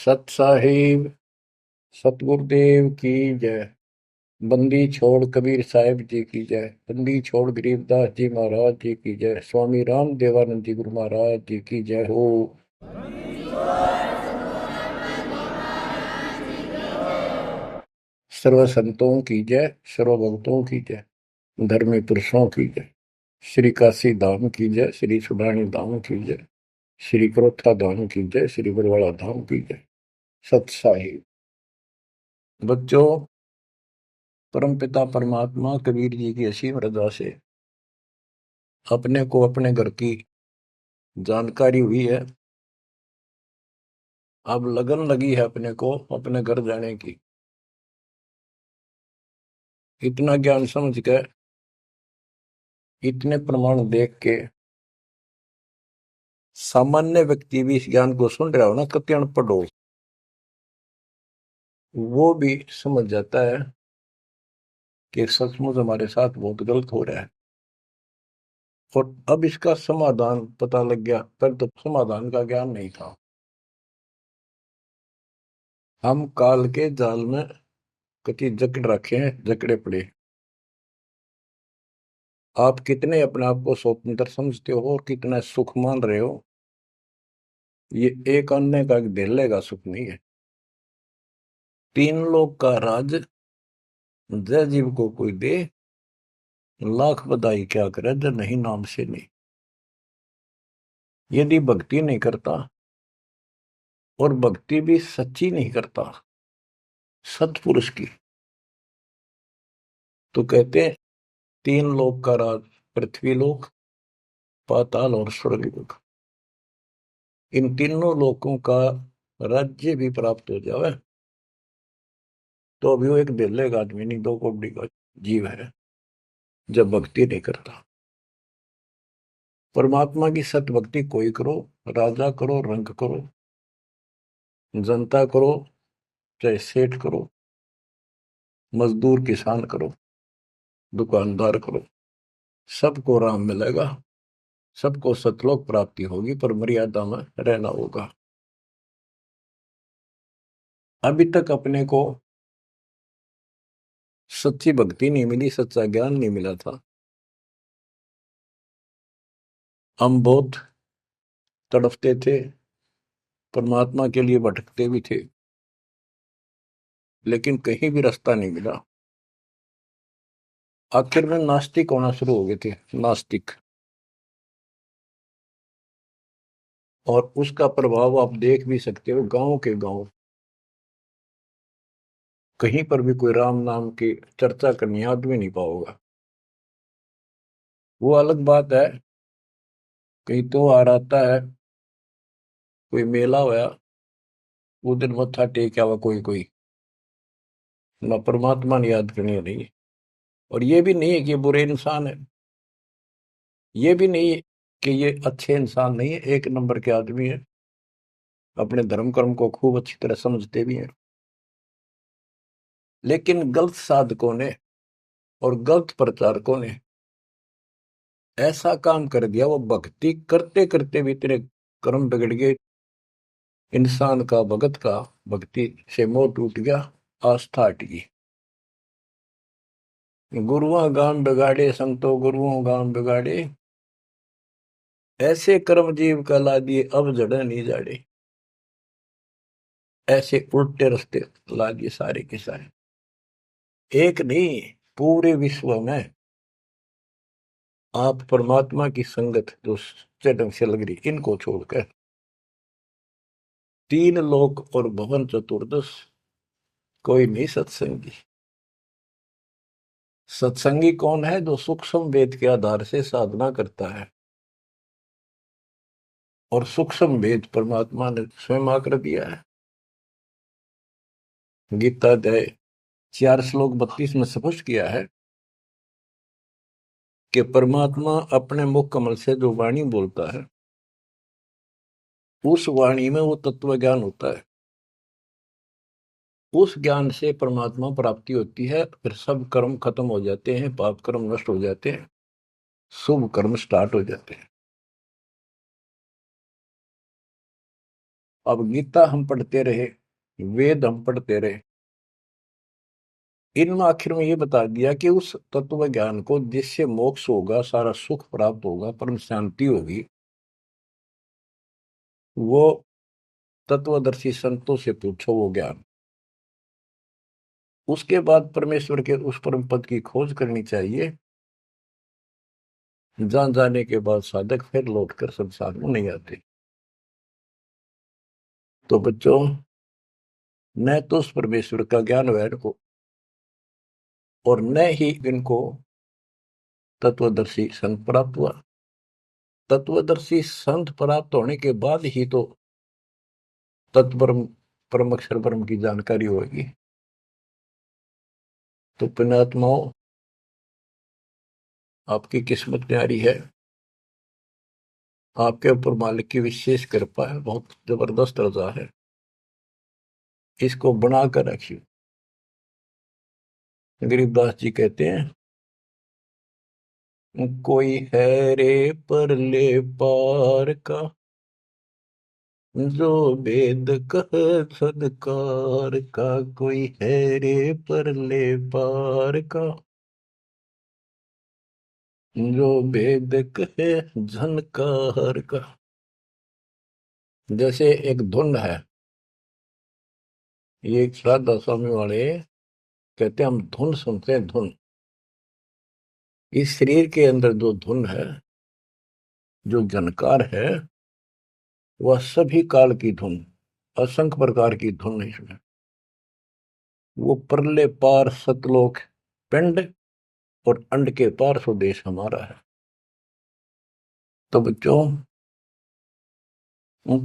सत साहिब सतगुरुदेव की जय। बंदी छोड़ कबीर साहिब जी की जय। बंदी छोड़ गरीबदास जी महाराज जी की जय। स्वामी राम देवानंद जी गुरु महाराज जी की जय हो। सर्व संतों की जय, सर्व भक्तों की जय, धर्मी पुरुषों की जय। श्री काशी धाम की जय, श्री सुब्राणी धाम की जय, श्री क्रोथा धाम की जय, श्री बरवाड़ा धाम की जय। सत साहिब बच्चों, परमपिता परमात्मा कबीर जी की असीम रजा से अपने को अपने घर की जानकारी हुई है। अब लगन लगी है अपने को अपने घर जाने की। इतना ज्ञान समझ के, इतने प्रमाण देख के सामान्य व्यक्ति भी इस ज्ञान को सुन रहा हो ना, कति अनपढ़ हो, वो भी समझ जाता है कि सचमुच हमारे साथ बहुत गलत हो रहा है। और अब इसका समाधान पता लग गया, पर तो समाधान का ज्ञान नहीं था। हम काल के जाल में कति जकड़ रखे हैं, जकड़े पड़े। आप कितने अपने आप को स्वतंत्र समझते हो और कितना सुख मान रहे हो, ये एक अन्य का धेले का सुख नहीं है। तीन लोग का राज जय जीव को कोई दे, लाख बधाई क्या करे जय नहीं नाम से नहीं। यदि भक्ति नहीं करता, और भक्ति भी सच्ची नहीं करता सत्पुरुष की, तो कहते हैं तीन लोक का राज, पृथ्वी लोक, पाताल और स्वर्ग लोक, इन तीनों लोकों का राज्य भी प्राप्त हो जाए तो अभी वो एक दिल्ले का आदमी नहीं, 2 कोड़ी का जीव है जब भक्ति नहीं करता। परमात्मा की सत भक्ति कोई करो, राजा करो, रंग करो, जनता करो, चाहे सेठ करो, मजदूर किसान करो, दुकानदार करो, सबको राम मिलेगा, सबको सतलोक प्राप्ति होगी, पर मर्यादा में रहना होगा। अभी तक अपने को सच्ची भक्ति नहीं मिली, सच्चा ज्ञान नहीं मिला था। हम बहुत तड़पते थे, परमात्मा के लिए भटकते भी थे, लेकिन कहीं भी रास्ता नहीं मिला। आखिर में नास्तिक होना शुरू हो गए थे, नास्तिक। और उसका प्रभाव आप देख भी सकते हो, गांव के गांव कहीं पर भी कोई राम नाम की चर्चा करनी आदमी नहीं पाओगा। वो अलग बात है, कहीं तो आ आता है, कोई मेला होया, वो दिन मत्था टेक आवा कोई कोई, ना परमात्मा ने याद करनी नहीं। और ये भी नहीं है कि ये बुरे इंसान है, ये भी नहीं है कि ये अच्छे इंसान नहीं है, एक नंबर के आदमी है, अपने धर्म कर्म को खूब अच्छी तरह समझते भी हैं। लेकिन गलत साधकों ने और गलत प्रचारकों ने ऐसा काम कर दिया, वो भक्ति करते करते भी तेरे कर्म बिगड़ गए। इंसान का भगत का भक्ति से मोह टूट गया, आस्था हट गई। गुरुआ गान बिगाड़े संतो गुरुओं गान बिगाड़े, ऐसे कर्म जीव का ला दिए अब जड़े नहीं जाड़े। ऐसे उल्टे रास्ते ला दिए सारे के सारे। एक नहीं, पूरे विश्व में आप परमात्मा की संगत जो सच्चे ढंग से लग रही, इनको छोड़कर तीन लोक और भवन चतुर्दश कोई नहीं सत्संगी। सत्संगी कौन है? जो सूक्ष्म वेद के आधार से साधना करता है, और सूक्ष्म वेद परमात्मा ने स्वयं आकर दिया है। गीता अध्याय 4 श्लोक 32 में स्पष्ट किया है कि परमात्मा अपने मुख कमल से जो वाणी बोलता है, उस वाणी में वो तत्व ज्ञान होता है। उस ज्ञान से परमात्मा प्राप्ति होती है, फिर सब कर्म खत्म हो जाते हैं, पाप कर्म नष्ट हो जाते हैं, शुभ कर्म स्टार्ट हो जाते हैं। अब गीता हम पढ़ते रहे, वेद हम पढ़ते रहे, इनमें आखिर में ये बता दिया कि उस तत्व ज्ञान को जिससे मोक्ष होगा, सारा सुख प्राप्त होगा, परम शांति होगी, वो तत्वदर्शी संतों से पूछो वो ज्ञान। उसके बाद परमेश्वर के उस परम पद की खोज करनी चाहिए, जान जाने के बाद साधक फिर लौटकर संसार में नहीं आते। तो बच्चों, न तो उस परमेश्वर का ज्ञान वैर को, और न ही इनको तत्वदर्शी संत प्राप्त हुआ। तत्वदर्शी संत प्राप्त होने के बाद ही तो तत्परम परम अक्षर ब्रह्म की जानकारी होगी। तो पुण्यात्माओं, आपकी किस्मत न्यारी है, आपके ऊपर मालिक की विशेष कृपा है, बहुत जबरदस्त रजा है, इसको बनाकर रखिए। गरीबदास जी कहते हैं, कोई है रे परले पार का, जो वेद कह सदकार का, कोई है रे परले पार का, जो वेद कहे झनकार का। जैसे एक धुन है, ये एक श्राद्धा स्वामी वाले कहते हैं, हम धुन सुनते हैं, धुन। इस शरीर के अंदर जो धुन है, जो झनकार है, वह सभी काल की धुन, असंख्य प्रकार की धुन है इसमें। वो परले पार सतलोक पिंड और अंड के पार स्वदेश हमारा है। तो बच्चों,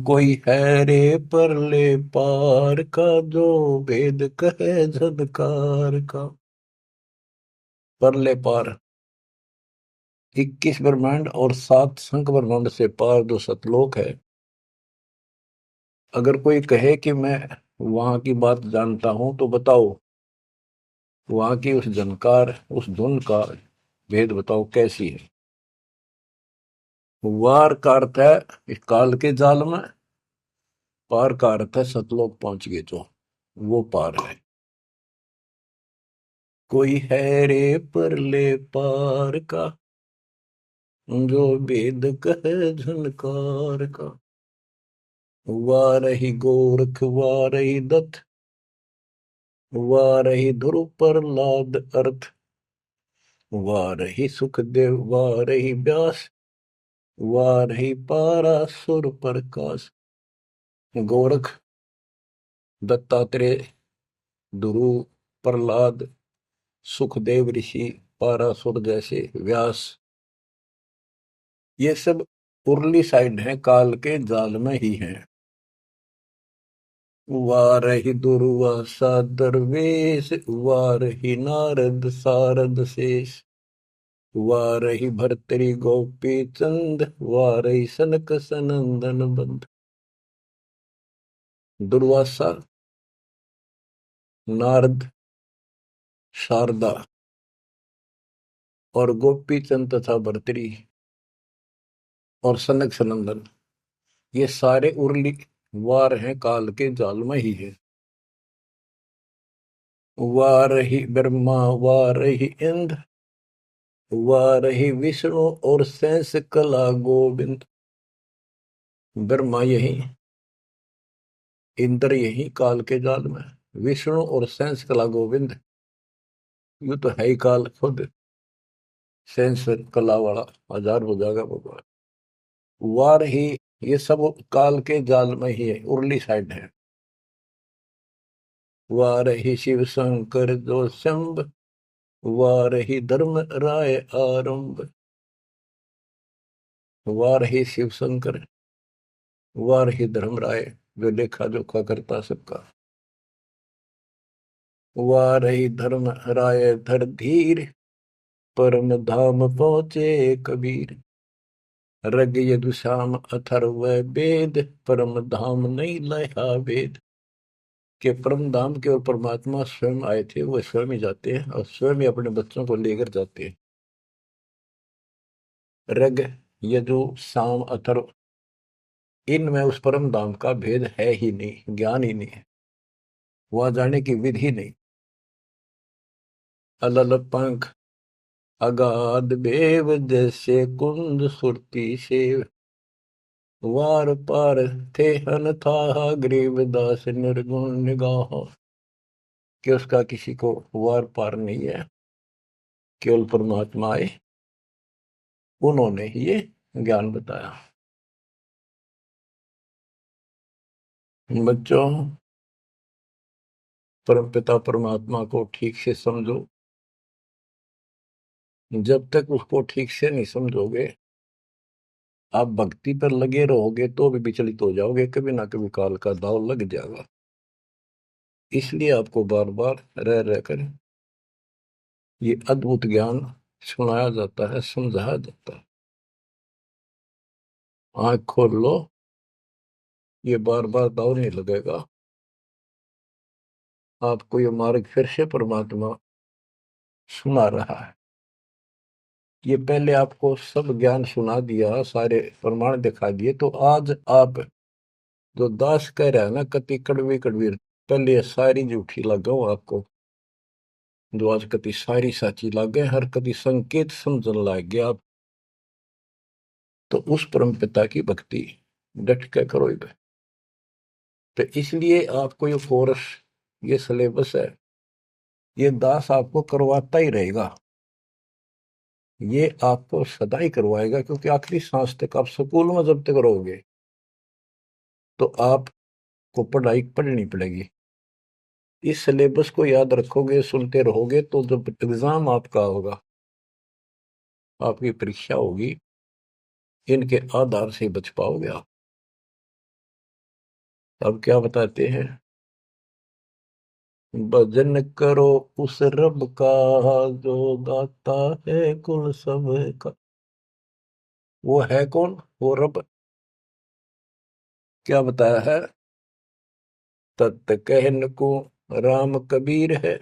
कोई है रे परले पार का, जो वेद कहे झनकार का। परले पार 21 ब्रह्मांड और 7 संख ब्रह्मांड से पार जो सतलोक है, अगर कोई कहे कि मैं वहां की बात जानता हूं, तो बताओ वहां की उस जनकार, उस धुन का भेद बताओ कैसी है। वार का अर्थ है इस काल के जाल में, पार का अर्थ है सतलोक पहुंच गए जो, वो पार है। कोई है रे परले पार का, जो वेद कहे झनकार का। वारही गोरख वारही दत्त, वारही ध्रुव प्रहलाद अर्थ, वारही सुखदेव वारही व्यास, वारही पारासुर प्रकाश। गोरख, दत्तात्रेय, ध्रुव, प्रहलाद, सुखदेव ऋषि, पारासुर जैसे, व्यास, ये सब उर्ली साइड है, काल के जाल में ही है। वारही दुर्वासा दरवेश, वारही नारद सारद शेष, वारही भर्तरी गोपी चंद, वारही सनक सनंदन बंद। दुर्वासा, नारद, शारदा और गोपी चंद तथा भर्तरी और सनक सनंदन, ये सारे उर्ली वार हैं, काल के जाल में ही है। वारही ब्रह्मा वारही इंद्र, वारही विष्णु और शेष कला गोविंद। ब्रह्मा यही, इंद्र यही काल के जाल में, विष्णु और शेष कला गोविंद, यू तो है ही काल खुद, शेष कला वाला हजार हो जाएगा भगवान। वार ही, ये सब काल के जाल में ही है, उर्ली साइड है। वार ही शिव शंकर जो शंभ, वार ही धर्म राय आरंभ। वार ही शिव शंकर, वार ही धर्म राय, जो लेखा जोखा करता सबका। वार ही धर्म राय धर धीर, परम धाम पहुंचे कबीर। रग यदुश्याम अथर्व वेद, परम धाम नहीं लया वेद। के परम धाम के और परमात्मा स्वयं आए थे, वो स्वयं ही जाते हैं और स्वयं ही अपने बच्चों को लेकर जाते हैं। रग, यजु, साम, अथर्व, इनमें उस परम धाम का भेद है ही नहीं, ज्ञान ही नहीं है, वहां जाने की विधि नहीं। अलल पंख अगाध बेव जैसे कुंद सुरती से, वार पार थे हन था गरीबदास निर्गुण निगाह। कि उसका किसी को वार पार नहीं है, केवल परमात्मा आए, उन्होंने ही ये ज्ञान बताया। बच्चों, परमपिता परमात्मा को ठीक से समझो। जब तक उसको ठीक से नहीं समझोगे, आप भक्ति पर लगे रहोगे तो भी विचलित हो जाओगे, कभी ना कभी काल का दाव लग जाएगा। इसलिए आपको बार बार रह रहकर ये अद्भुत ज्ञान सुनाया जाता है, समझाया जाता है। आंख खोल लो, ये बार बार दाव नहीं लगेगा। आपको ये मार्ग फिर से परमात्मा सुना रहा है। ये पहले आपको सब ज्ञान सुना दिया, सारे प्रमाण दिखा दिए, तो आज आप जो दास कह रहा है ना, कति कड़वी कड़वी, पहले ये सारी झूठी लगाओ आपको, जो आज कति सारी साची लागे, हर कति संकेत समझन लग गया आप। तो उस परम पिता की भक्ति डट के करो इधर। तो इसलिए आपको ये कोर्स, ये सिलेबस है, ये दास आपको करवाता ही रहेगा, ये आपको सदा ही करवाएगा, क्योंकि आखिरी सांस तक आप स्कूल में जब तक रहोगे तो आपको पढ़ाई पढ़नी पड़ेगी। इस सिलेबस को याद रखोगे, सुनते रहोगे, तो जब एग्जाम आपका होगा, आपकी परीक्षा होगी, इनके आधार से बच पाओगे आप। अब क्या बताते हैं, भजन करो उस रब का जो दाता है कुल सब का। वो है कौन? वो रब। क्या बताया है? तत् कहन को राम कबीर है,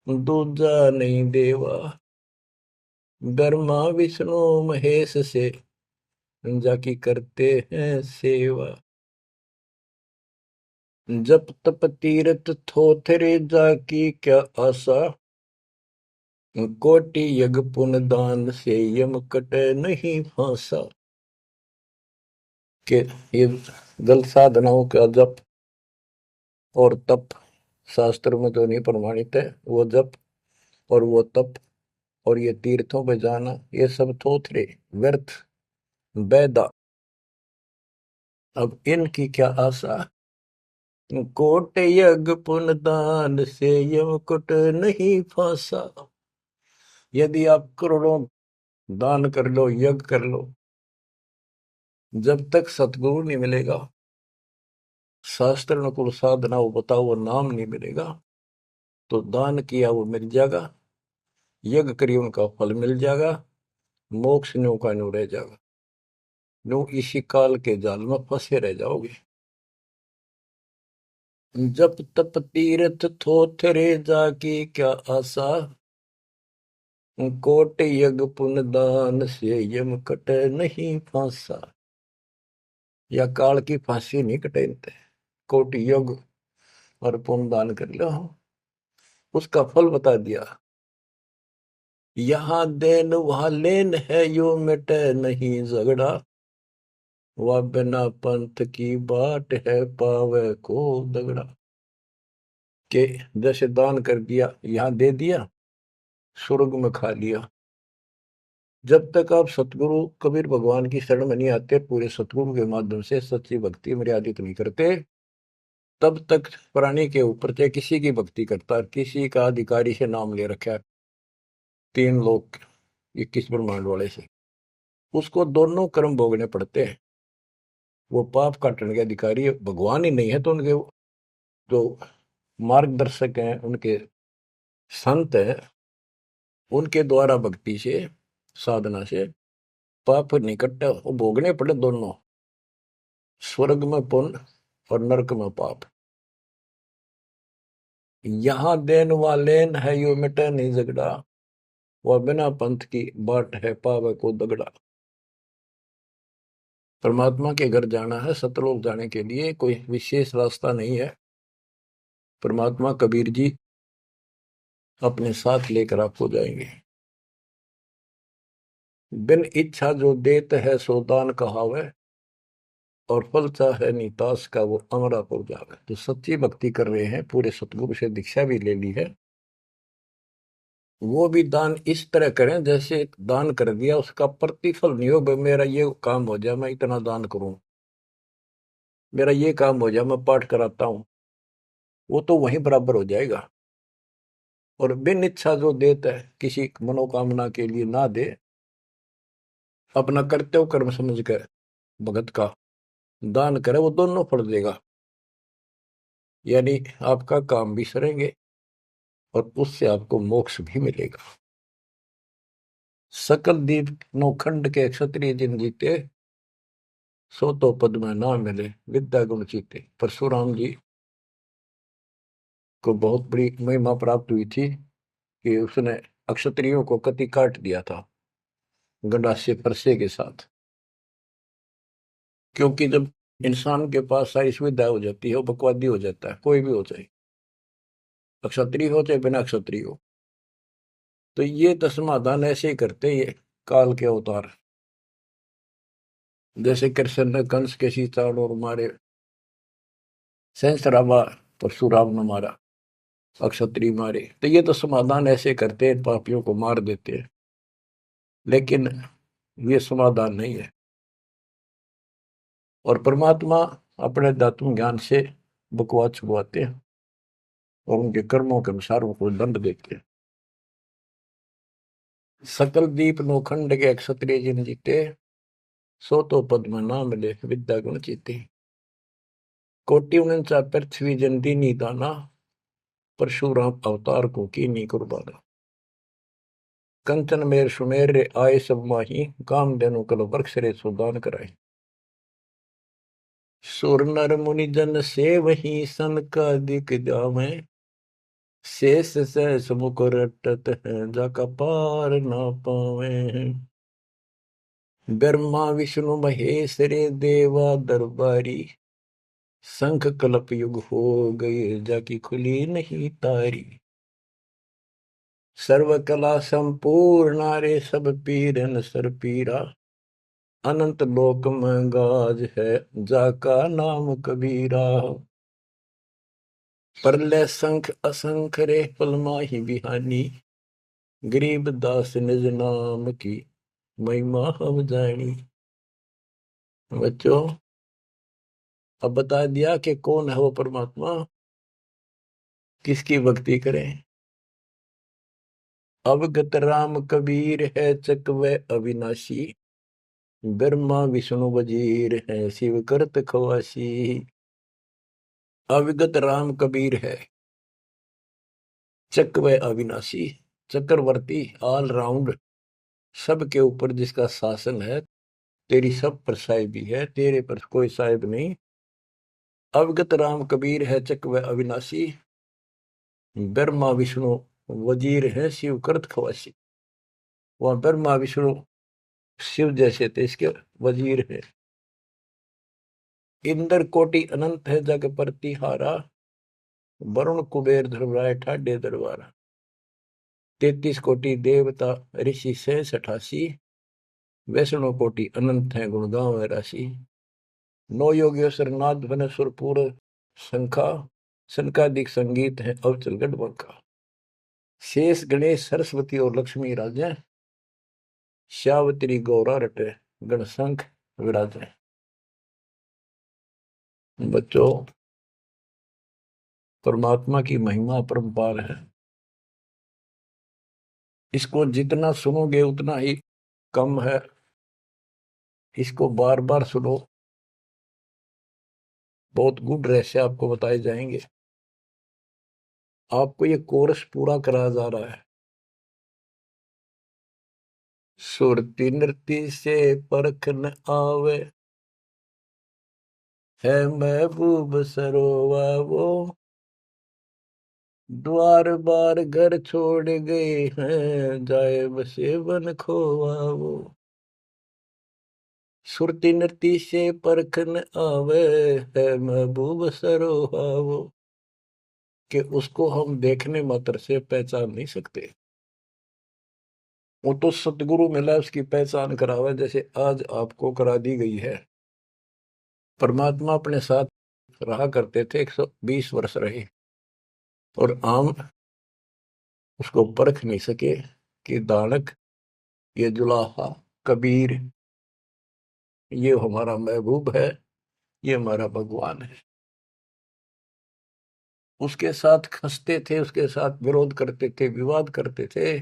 दूजा नहीं देवा, ब्रह्मा विष्णु महेश से जाकी करते हैं सेवा। जप तप तीरथ थोथरे जाकी क्या आशा, कोटि यज्ञ पुण्य दान से यम कटे नहीं फांसा। के ये जल साधनाओं का जप और तप शास्त्र में तो नहीं प्रमाणित है। वो जप और वो तप और ये तीर्थों पे जाना, ये सब थोथरे, व्यर्थ, बेदा। अब इनकी क्या आशा? कोट यज्ञ पुण्य दान से यम कुट नहीं फांसा। यदि आप करोड़ों दान कर लो, यज्ञ कर लो, जब तक सतगुरु नहीं मिलेगा, शास्त्र अनुकूल साधना वो बताओ वो नाम नहीं मिलेगा, तो दान किया वो मिल जाएगा, यज्ञ करिए उनका फल मिल जाएगा, मोक्ष न्यू का न्यू रह जाएगा। न्यू इसी काल के जाल में फंसे रह जाओगे। जप तप तीर्थ थोथरे जाकी क्या आशा, कोट यज्ञ पुण्य दान से यम कटे नहीं फांसा। या काल की फांसी नहीं कटेनते, कोटि यज्ञ और पुण्य दान कर लो, उसका फल बता दिया। यहाँ देन वहां लेन है, यो मिटे नहीं झगड़ा, वह बिना पंथ की बाट है पावे को दगड़ा। के जैसे दान कर दिया, यहाँ दे दिया, स्वर्ग में खा लिया। जब तक आप सतगुरु कबीर भगवान की शरण में नहीं आते, पूरे सतगुरु के माध्यम से सच्ची भक्ति मर्यादित नहीं करते, तब तक प्राणी के ऊपर चाहे किसी की भक्ति करता, किसी का अधिकारी से नाम ले रखा है, 3 लोग 21 ब्रह्मांड वाले से, उसको दोनों कर्म भोगने पड़ते हैं। वो पाप काटने के अधिकारी भगवान ही नहीं है, तो उनके जो मार्गदर्शक हैं, उनके संत हैं, उनके द्वारा भक्ति से, साधना से पाप नहीं कटते, वो भोगने पड़े दोनों, स्वर्ग में पुण्य और नरक में पाप। यहाँ देन वालेन है, यो मिटे नहीं झगड़ा, वह बिना पंथ की बाट है पावे को दगड़ा। परमात्मा के घर जाना है, सतलोक जाने के लिए कोई विशेष रास्ता नहीं है। परमात्मा कबीर जी अपने साथ लेकर आपको जाएंगे। बिन इच्छा जो देत है सो दान कहावे, और फल चाहे नितास का वो अमरापुर जावे। जो सच्ची भक्ति कर रहे हैं, पूरे सतगुरु से दीक्षा भी ले ली है, वो भी दान इस तरह करें जैसे दान कर दिया उसका प्रतिफल नहीं हो। भाई मेरा ये काम हो जाए मैं इतना दान करूं, मेरा ये काम हो जाए मैं पाठ कराता हूं, वो तो वहीं बराबर हो जाएगा। और बिन इच्छा जो देता है, किसी मनोकामना के लिए ना दे, अपना कर्तव्य कर्म समझ कर भगत का दान करे, वो दोनों फल देगा। यानी आपका काम भी सरेंगे और उससे आपको मोक्ष भी मिलेगा। सकल दीप नौखंड के क्षत्रिय जिन जीते, सो तो पद में ना मिले विद्या गुण जीते। परशुराम जी को बहुत बड़ी महिमा प्राप्त हुई थी कि उसने अक्षत्रियों को कति काट दिया था गंडासे परसे के साथ। क्योंकि जब इंसान के पास सारी सुविधा हो जाती है, वो बकवादी हो जाता है, कोई भी हो जाए, अक्षत्रिय हो चाहे बिना अक्षत्रिय हो। तो ये तो समाधान ऐसे ही करते ये काल के अवतार। जैसे कृष्ण ने कंस के सीतान और मारे, सहस्रावा परशुराम ने मारा, अक्षत्रिय मारे, तो ये तो समाधान ऐसे करते हैं, पापियों को मार देते हैं। लेकिन ये समाधान नहीं है। और परमात्मा अपने दातुन ज्ञान से बकवाद छुपवाते हैं और उनके कर्मों के अनुसार उनको दंड देते हैं। सकल दीप नौखंड के क्षत्रिय जिन जीते, सो तो पद में ना मिले विद्या गुण जीते। कोटि उनचा पृथ्वी जंती नी दाना, परशुराम अवतार को की नी कुर्बाना। कंचन मेर सुमेर रे आए सब माही, काम देनु कल वृक्ष रे सुदान कराई। सुर नर मुनि जन से वही सन का दिख जावे, शेष सहस मुख रटत है जाका पार ना पावे। ब्रह्मा विष्णु महेश रे देवा दरबारी, शंख कलप युग हो गए जाकी खुली नहीं तारी। सर्व कला संपूर्ण रे सब पीरन सर पीरा, अनंत लोक में गाज है जाका नाम कबीरा। परले संख असंख रे पल माही बिहानी, गरीब दास निज नाम की महिमा हम जानी। बच्चों, अब बता दिया कि कौन है वो परमात्मा, किसकी भक्ति करें। अवगत राम कबीर है चकवे अविनाशी, ब्रह्मा विष्णु वजीर है शिव करत खवासी। अविगत राम कबीर है, चकवे अविनाशी, चक्रवर्ती, ऑल राउंड, सबके ऊपर जिसका शासन है, तेरी सब पर साहिबी है, तेरे पर कोई साहिब नहीं। अवगत राम कबीर है चकवे अविनाशी, ब्रह्मा विष्णु वजीर है शिव करत खवासी। वहां ब्रह्मा विष्णु शिव जैसे थे, इसके वजीर है। इंद्र कोटि अनंत है जग प्रतिहारा, वरुण कुबेर धर्मराय ठाडे दरबारा। 33 कोटि देवता ऋषि से 88, वैष्णव कोटि अनंत है गुण गाँव राशि। नौ योगेश्वर नाद बन सुरपुर शंखा, शंकादिक संगीत है अवचल गढ़बंका। शेष गणेश सरस्वती और लक्ष्मी राजे, श्यावत्री गौरा रटे गणशंख विराजे। बच्चों, परमात्मा की महिमा अपरंपार है। इसको जितना सुनोगे उतना ही कम है। इसको बार बार सुनो, बहुत गुड रहस्य आपको बताए जाएंगे। आपको ये कोर्स पूरा कराया जा रहा है। सुरती नृत्य से परख न आवे, है महबूब सरोवा वो, द्वार बार घर छोड़ गए हैं, जाए बसे बन खोवा वो। सुरती नृत्य से परखन आवे है महबूब सरोहावो, कि उसको हम देखने मात्र से पहचान नहीं सकते। वो तो सतगुरु मिला उसकी पहचान करावे, जैसे आज आपको करा दी गई है। परमात्मा अपने साथ रहा करते थे, 120 वर्ष रहे, और आम उसको परख नहीं सके कि दानक, ये जुलाहा, कबीर, ये हमारा महबूब है, ये हमारा भगवान है। उसके साथ खसते थे, उसके साथ विरोध करते थे, विवाद करते थे,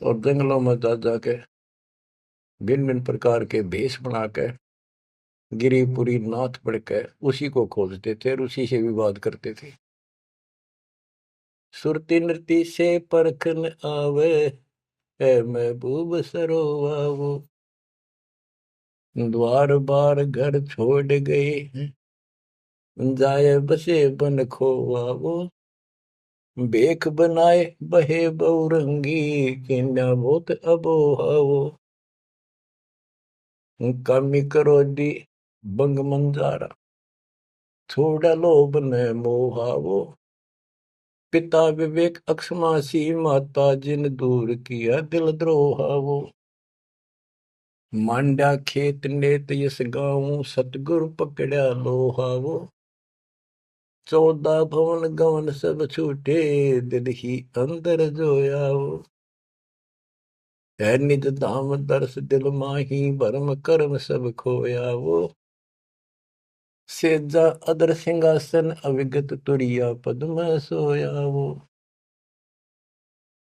और जंगलों में जा जाके भिन्न भिन्न प्रकार के भेष बनाकर गिरिपुरी नाथ पढ़कर उसी को खोजते थे और उसी से विवाद करते थे। सुरती नृत्य से परखन आवे है महबूब सरोवावो, द्वार बार घर छोड़ गए जाए बसे बन खोवावो, बेख बनाए बहे बहुरंगी किन्या बहुत अबोहावो, कामी करो दी बंग मंजारा थोड़ा लोभ न मोहावो, पिता विवेक अक्षमासी माता जिन दूर किया दिल द्रोहावो, मांडा खेत नेत यस गाऊं सतगुरु पकड़ा लोहावो, 14 भवन गवन सब छूटे दिल ही अंदर जोयावो, है निज धाम दर्श दिल माही भरम कर्म सब खोयावो, सेजा अदर सिंहासन अविगत तुरिया पद में सोयावो,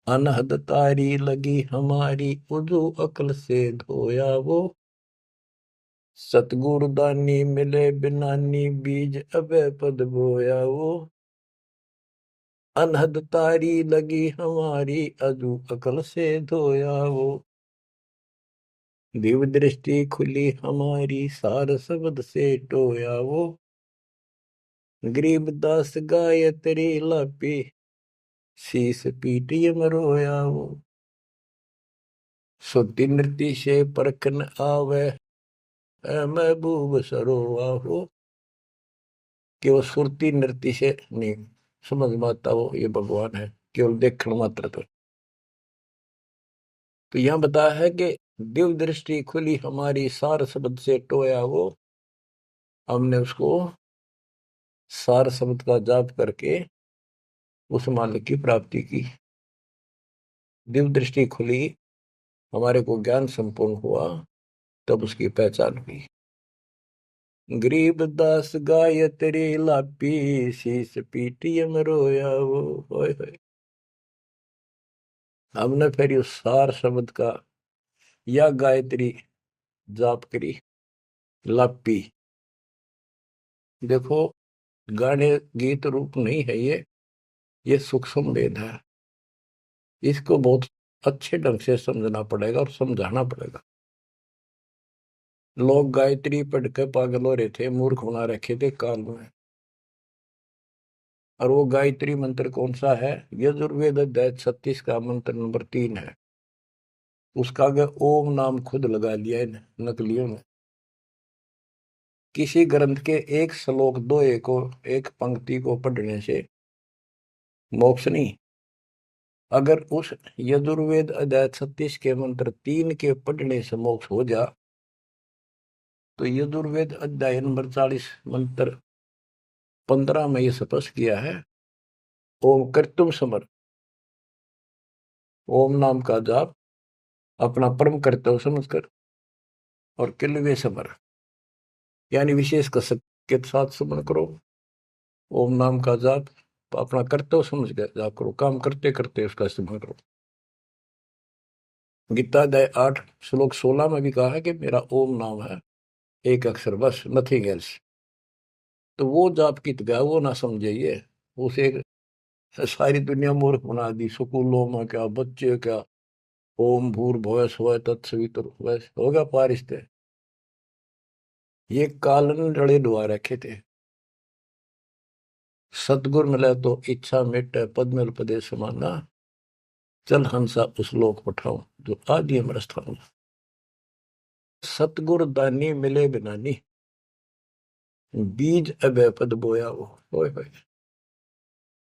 अनहद तारी लगी हमारी उजू अकल से धोयावो, सतगुरु दानी मिले बिनानी बीज अभय पद बोयावो, अनहद तारी लगी हमारी अजू अकल से धोयावो, दिव्य दृष्टि खुली हमारी सार शब्द से टोयावो, गरीबदास गायत्री लापी शीस पीटियम रोयावो, सुरती नृत्य से परखन आवे ऐ महबूब सरोवाहो, कि वो सुरती नृत्य से नहीं समझ में आता वो ये भगवान है, केवल देखण मात्र। तो यहां बताया है कि दिव्य दृष्टि खुली हमारी सार शब्द से टोया वो, हमने उसको सार शब्द का जाप करके उस मालिक की प्राप्ति की। दिव्य दृष्टि खुली, हमारे को ज्ञान संपूर्ण हुआ, तब उसकी पहचान हुई। गरीब दास गायत्री लापी शीस पीटियम रोया वो, होय होय। हमने फिर उस सार शब्द का या गायत्री जाप करी, लापी। देखो, गाने गीत रूप नहीं है ये सूक्ष्म वेद है, इसको बहुत अच्छे ढंग से समझना पड़ेगा और समझाना पड़ेगा। लोग गायत्री पढ़ के पागल हो रहे थे, मूर्ख बना रखे थे काल में। और वो गायत्री मंत्र कौन सा है? यजुर्वेद अध्याय 36 का मंत्र नंबर 3 है। उसका आगे ओम नाम खुद लगा लिया इन नकलियों ने। किसी ग्रंथ के एक श्लोक दो एक पंक्ति को पढ़ने से मोक्ष नहीं। अगर उस यजुर्वेद अध्याय 36 के मंत्र 3 के पढ़ने से मोक्ष हो जा, तो यजुर्वेद अध्याय नंबर 40 मंत्र 15 में यह स्पष्ट किया है, ओम कर्तुम समर, ओम नाम का जाप अपना परम कर्तव्य समझकर और किलवे समर यानी विशेष कसक के साथ सुमन करो। ओम नाम का जाप अपना कर्तव्य समझ कर जाप करो, काम करते करते उसका इस्तेमाल करो। गीता अध्याय 8 श्लोक 16 में भी कहा है कि मेरा ओम नाम है, एक अक्षर बस, नथिंग एल्स। तो वो जाप की गया वो ना समझिए, उसे सारी दुनिया मूर्ख बना दी। स्कूलों में क्या, बच्चे क्या, ओम भूर्भुवः स्वः तत्सवितुर्वरेण्यं होगा पारिस्ते, ये कालन रड़े डुबा रखे थे। सतगुर मिले तो इच्छा मिटे पद्मल पदे समाना, चल हंसा उस लोक पठाऊं जो आदि अमर स्थान। सतगुर दानी मिले बिनानी, बीज अभय पद बोया वो। होय होय।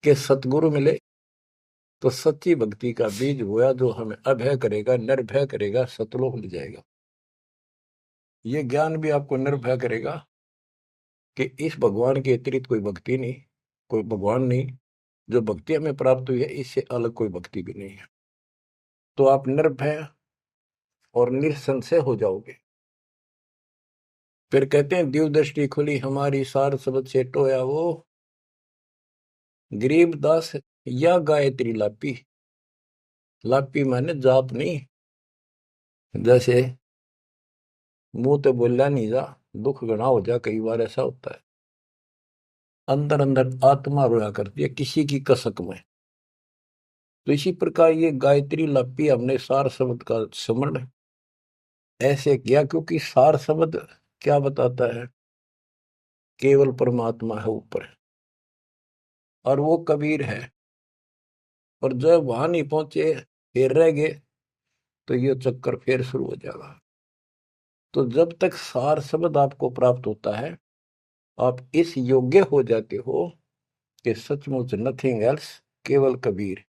के सतगुरु मिले तो सच्ची भक्ति का बीज बोया, जो हमें अभय करेगा, निर्भय करेगा, सतलोक ले जाएगा। ये ज्ञान भी आपको निर्भय करेगा कि इस भगवान के अतिरिक्त कोई भक्ति नहीं, कोई भगवान नहीं। जो भक्ति हमें प्राप्त हुई है, इससे अलग कोई भक्ति भी नहीं है। तो आप निर्भय और निसंशय हो जाओगे। फिर कहते हैं, दिव्य दृष्टि खुली हमारी, सार शब्द से टोया वो, गरीब दास या गायत्री लापी। लापी माने जाप नहीं, जैसे मुंह तो बोला नहीं जा, दुख गणा हो जा, कई बार ऐसा होता है। अंदर अंदर आत्मा रोया करती है किसी की कसक में। तो इसी प्रकार ये गायत्री लापी हमने सार शब्द का स्मरण ऐसे किया, क्योंकि सार शब्द क्या बताता है? केवल परमात्मा है ऊपर, और वो कबीर है। और जब वहां नहीं पहुंचे, फिर रह गए, तो ये चक्कर फिर शुरू हो जाएगा। तो जब तक सार शब्द आपको प्राप्त होता है, आप इस योग्य हो जाते हो कि सचमुच नथिंग एल्स, केवल कबीर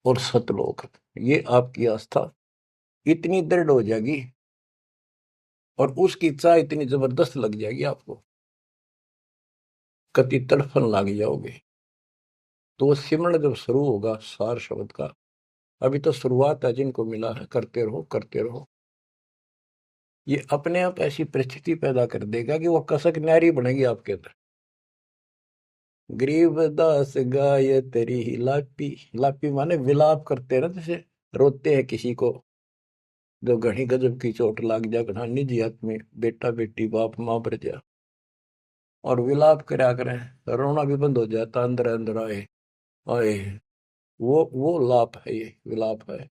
और सतलोक। ये आपकी आस्था इतनी दृढ़ हो जाएगी और उसकी चाह इतनी जबरदस्त लग जाएगी आपको, कति तड़फन लग जाओगे। तो वो सिमरण जब शुरू होगा सार शब्द का, अभी तो शुरुआत है, जिनको मिला है करते रहो करते रहो। ये अपने आप ऐसी परिस्थिति पैदा कर देगा कि वो कसक न्यारी बनेगी आपके अंदर। गरीबदास गाय तेरी ही लापी। लापी माने विलाप करते हैं ना, जैसे रोते हैं किसी को जो घनी गजब की चोट लाग जा, घना निजी आदमी, बेटा बेटी बाप माँ पर जा, और विलाप करा करें, रोना भी बंद हो जाता, अंदर अंदर आए आए। वो लाप है, ये विलाप है।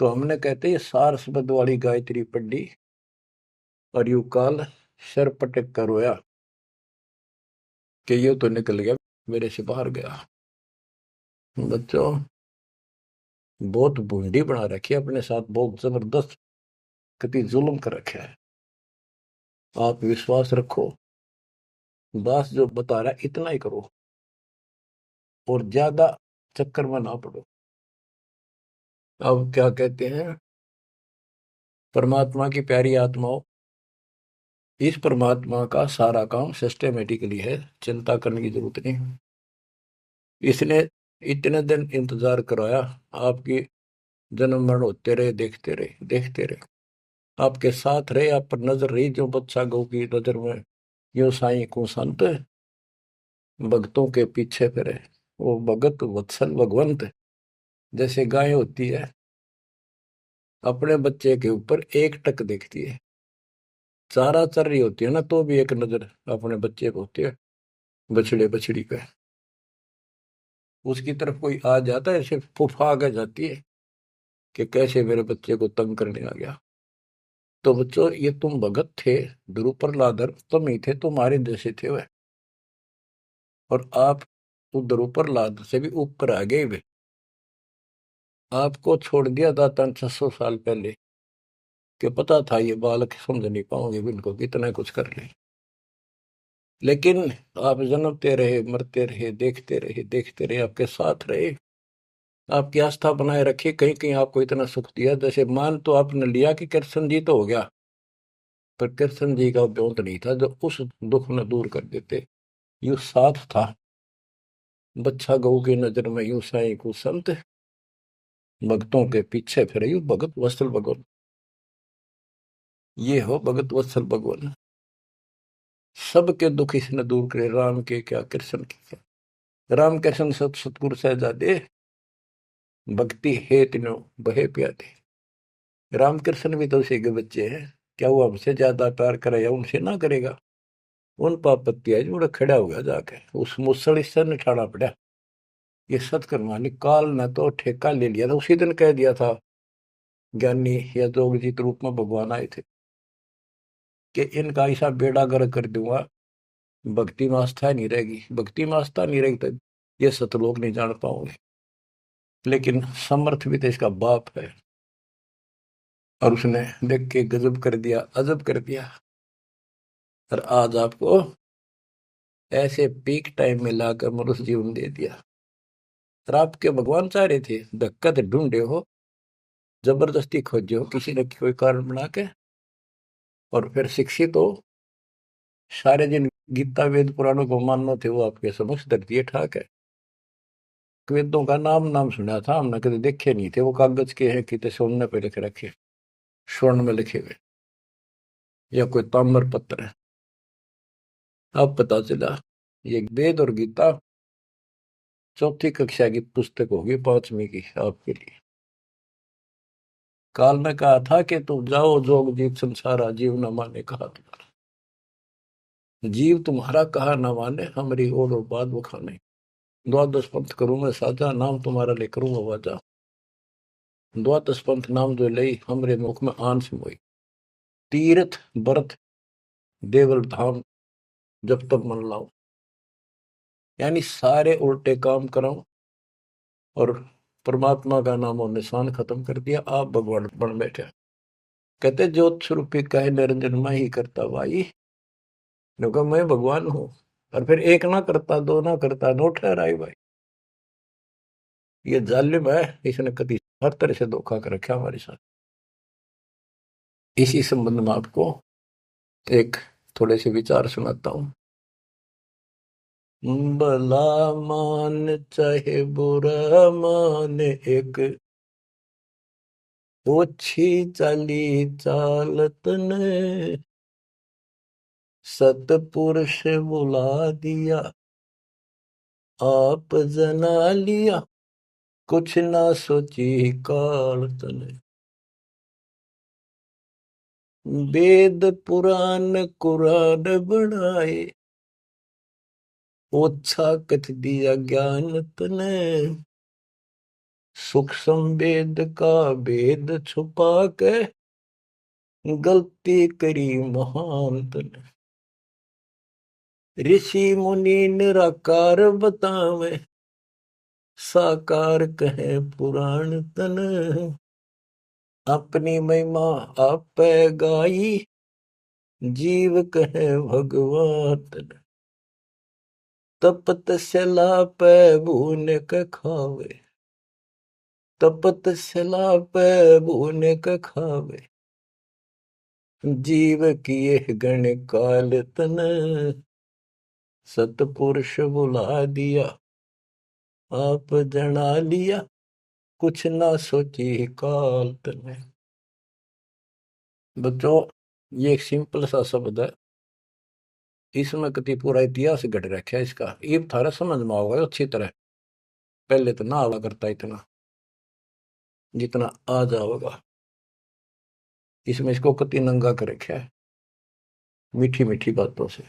तो हमने कहते हैं सार शब्द वाली गायत्री पढ़ी और यू काल सर पटक कर रोया कि ये तो निकल गया, मेरे से बाहर गया। बच्चों, बहुत बूंदी बना रखी है अपने साथ, बहुत जबरदस्त कति जुल्म कर रखा है। आप विश्वास रखो, दास जो बता रहा है इतना ही करो और ज्यादा चक्कर में ना पड़ो। अब क्या कहते हैं, परमात्मा की प्यारी आत्माओं, इस परमात्मा का सारा काम सिस्टमेटिकली है, चिंता करने की जरूरत नहीं। इसने इतने दिन इंतजार कराया, आपकी जन्म मरण होते रहे, देखते रहे देखते रहे, आपके साथ रहे, आप पर नजर रही, जो बच्चा गौ की नजर में यो साई को संत भक्तों के पीछे फिरे। वो भगत वत्सल भगवंत, जैसे गाय होती है अपने बच्चे के ऊपर एक टक देखती है, चारा चर रही होती है ना, तो भी एक नजर अपने बच्चे को होती है, बछड़े बछड़ी पे। उसकी तरफ कोई आ जाता है, ऐसे फुफा आगे जाती है कि कैसे मेरे बच्चे को तंग करने आ गया। तो बच्चों, ये तुम भगत थे, ध्रुव प्रहलादर तुम ही थे, तुम्हारे जैसे थे वह। और आप तो ध्रुव प्रहलाद से भी ऊपर आ गए वे। आपको छोड़ दिया दाता 600 साल पहले, कि पता था ये बालक समझ नहीं पाओगे, इनको कितना कुछ कर ले। लेकिन आप जन्मते रहे, मरते रहे, देखते रहे, आपके साथ रहे, आपकी आस्था बनाए रखी, कहीं कहीं आपको इतना सुख दिया। जैसे मान तो आपने लिया कि कृष्ण जी तो हो गया, पर कृष्ण जी का ब्योंत नहीं था जो उस दुख न दूर कर देते। यू साथ था, बच्चा गऊ की नजर में यू साई को संत, भक्तों के पीछे फिरे यू भगत वत्सल भगवान। ये हो भगत वत्सल भगवान, सबके दुख इसने दूर करे, राम के क्या कृष्ण के क्या। राम कृष्ण सत सतगुरु सहजादे, भक्ति हे तीनों बहे प्यादे। रामकृष्ण भी तो उसी के बच्चे हैं, क्या वो हमसे ज्यादा प्यार करेगा? उनसे ना करेगा। उन पापत्ती है जो खड़ा हो गया जाके, उस मुसल इससे निठाना पड़ा। ये सतकर्मा काल ने तो ठेका ले लिया था, उसी दिन कह दिया था ज्ञानी या जोगजीत रूप में भगवान आए थे कि इनका ऐसा बेड़ा गर्क कर दूंगा, भक्ति में आस्था नहीं रहेगी, भक्ति में आस्था नहीं रहेगी तो ये सतलोक नहीं जान पाओगे। लेकिन समर्थ भी तो इसका बाप है, और उसने देख के गजब कर दिया, अजब कर दिया। और आज आपको ऐसे पीक टाइम में लाकर मनुष्य जीवन दे दिया। और आपके भगवान चाह रहे थे, धक्का तो ढूंढे हो, जबरदस्ती खोजे हो किसी न कोई कारण बना के, और फिर शिक्षित हो, सारे जिन गीता वेद पुराणों को मानना थे वो आपके समक्ष धर दिए ठाक है। वेदों का नाम नाम सुना था हमने, कभी देखे नहीं थे। वो कागज के हैं, कितने सोने पे लिख रखे, स्वर्ण में लिखे हुए, या कोई ताम्र पत्र है। अब पता चला ये वेद और गीता चौथी कक्षा की पुस्तक होगी, 5वीं की आपके लिए। काल ने कहा था कि तुम जाओ जोग जीव संसारा, जीव न माने कहा तुम्हारा। जीव तुम्हारा कहा न माने, हमारी ओर और बात बखाने। द्वादश पंथ करूं मैं साजा, नाम तुम्हारा ले करूं आवाजा। द्वादश पंथ नाम जो लई, हमरे मुख में आन सिमोई। तीर्थ व्रत देवल धाम, जब तक मन लाओ। यानी सारे उल्टे काम कराओ और परमात्मा का नाम और निशान खत्म कर दिया, आप भगवान बन बैठे। कहते ज्योत स्वरूपी कहे निरंजन मैं ही करता भाई, क्योंकि मैं भगवान हूं। और फिर एक ना करता, दो ना करता, नो ठहराई भाई। ये जालिम है, इसने कभी हर तरह से धोखा कर रखा हमारे साथ। इसी संबंध में आपको एक थोड़े से विचार सुनाता हूं। भला मान चाहे बुरा मान, एक ओछी चाली चालत ने, सतपुरुष बुला दिया, आप जना लिया, कुछ ना सोची काल तने। वेद पुराण कुरान बनाए, ओछा कथ दिया ज्ञान तने। सूक्ष्म वेद का भेद छुपा के, गलती करी महान तने। ऋषि मुनि निराकार बतावे, साकार कहे पुराण तन। अपनी महिमा आप गाई, जीव कहे भगवान तन। तपत सला पे भून के खावे, तपत सला पे भून के खावे। जीव किए गण काल तन, सतपुरुष बुला दिया, आप जना लिया, कुछ ना सोची काल तने। बच्चों, ये एक सिंपल सा शब्द है, इसमें कति पूरा इतिहास घट रखा है इसका। ये थारा समझ में आओगे अच्छी तरह। पहले तो ना आवा करता इतना जितना आ जाओगा। इसमें इसको कति नंगा कर रखा है मीठी मीठी बातों से।